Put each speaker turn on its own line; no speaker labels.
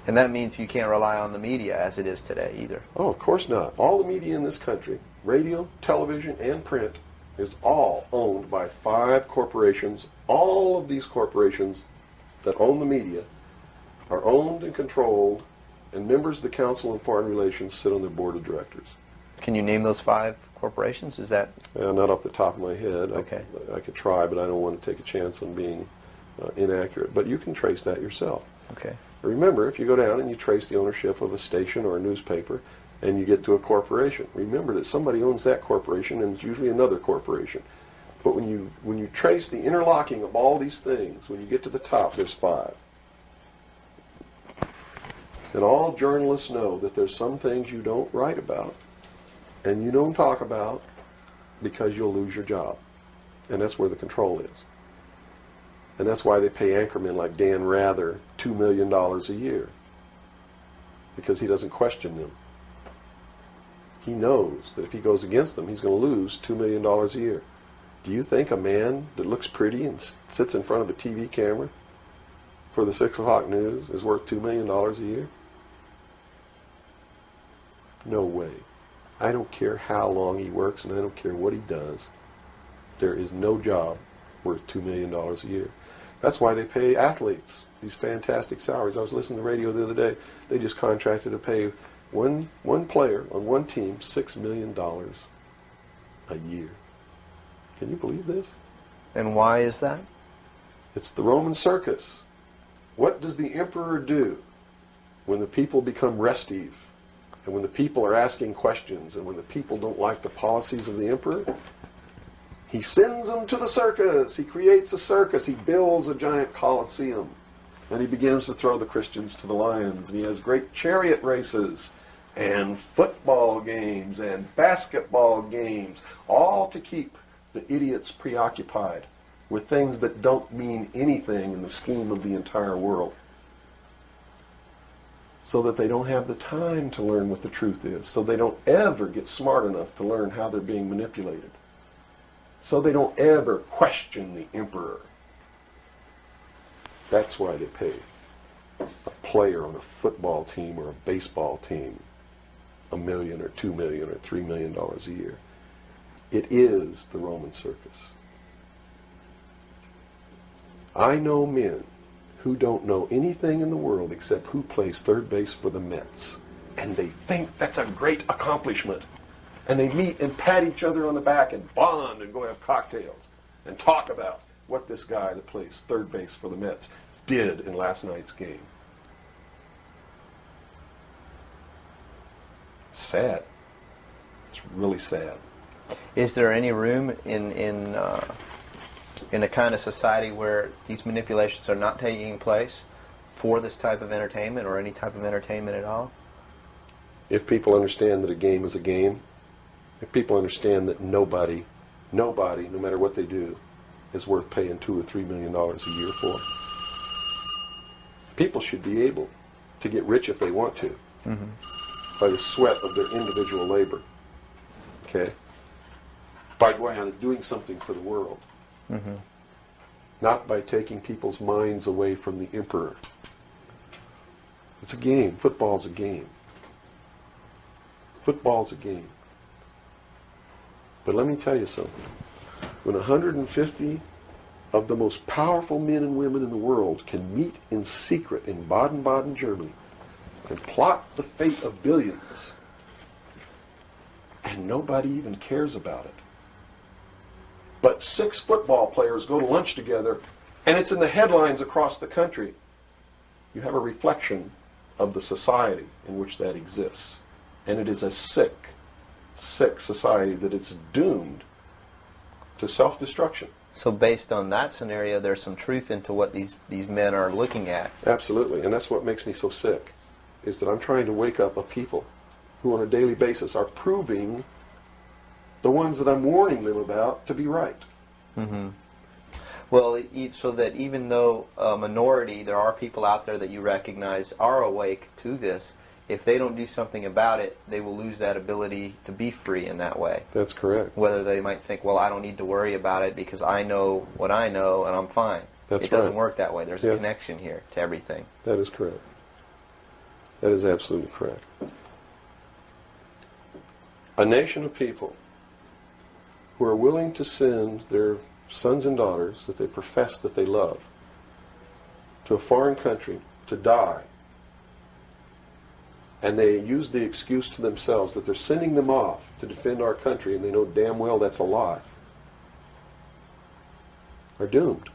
And that means you can't rely on the media as it is today either.
Oh, of course not. All the media in this country, radio, television, and print, is all owned by 5 corporations. All of these corporations that own the media are owned and controlled, and members of the Council on Foreign Relations sit on their board of directors.
Can you name those 5 corporations? Is that...
Not off the top of my head.
Okay.
I could try, but I don't want to take a chance on being inaccurate. But you can trace that yourself.
Okay.
Remember, if you go down and you trace the ownership of a station or a newspaper, and you get to a corporation, remember that somebody owns that corporation, and it's usually another corporation. But when you trace the interlocking of all these things, when you get to the top, there's 5. And all journalists know that there's some things you don't write about, and you don't talk about, because you'll lose your job. And that's where the control is. And that's why they pay anchormen like Dan Rather $2 million a year, because he doesn't question them. He knows that if he goes against them, he's going to lose $2 million a year. Do you think a man that looks pretty and sits in front of a TV camera for the 6 o'clock news is worth $2 million a year? No way. I don't care how long he works, and I don't care what he does. There is no job worth $2 million a year. That's why they pay athletes these fantastic salaries. I was listening to the radio the other day. They just contracted to pay one player on one team $6 million a year. Can you believe this?
And why is that?
It's the Roman Circus. What does the emperor do when the people become restive, and when the people are asking questions, and when the people don't like the policies of the emperor? He sends them to the circus. He creates a circus. He builds a giant coliseum. And he begins to throw the Christians to the lions. And he has great chariot races and football games and basketball games, all to keep the idiots preoccupied with things that don't mean anything in the scheme of the entire world, so that they don't have the time to learn what the truth is, so they don't ever get smart enough to learn how they're being manipulated, so they don't ever question the emperor. That's why they pay a player on a football team or a baseball team $1 million or $2 million or $3 million a year. It is the Roman circus. I know men who don't know anything in the world except who plays third base for the Mets, and they think that's a great accomplishment. And they meet and pat each other on the back and bond and go have cocktails and talk about what this guy that plays third base for the Mets did in last night's game. It's sad. It's really sad.
Is there any room in a kind of society where these manipulations are not taking place for this type of entertainment, or any type of entertainment at all?
If people understand that a game is a game, if people understand that nobody, no matter what they do, is worth paying $2 or $3 million a year for, people should be able to get rich if they want to, by the sweat of their individual labor. Okay? By going out and doing something for the world. Not by taking people's minds away from the emperor. It's a game. Football's a game. Football's a game. But let me tell you something. When 150 of the most powerful men and women in the world can meet in secret in Baden-Baden, Germany, and plot the fate of billions, and nobody even cares about it, but 6 football players go to lunch together, and it's in the headlines across the country, you have a reflection of the society in which that exists. And it is a sick society that is doomed to self-destruction.
So based on that scenario, there's some truth into what these men are looking at.
Absolutely, and that's what makes me so sick, is that I'm trying to wake up a people who on a daily basis are proving the ones that I'm warning them about to be right.
Well, so that even though a minority, there are people out there that you recognize are awake to this, if they don't do something about it, they will lose that ability to be free in that way.
That's correct.
Whether they might think, well, I don't need to worry about it because I know what I know and I'm fine.
That's
It doesn't
right.
work that way. There's a connection here to everything.
That is correct. That is absolutely correct. A nation of people who are willing to send their sons and daughters that they profess that they love to a foreign country to die, and they use the excuse to themselves that they're sending them off to defend our country, and they know damn well that's a lie, are doomed.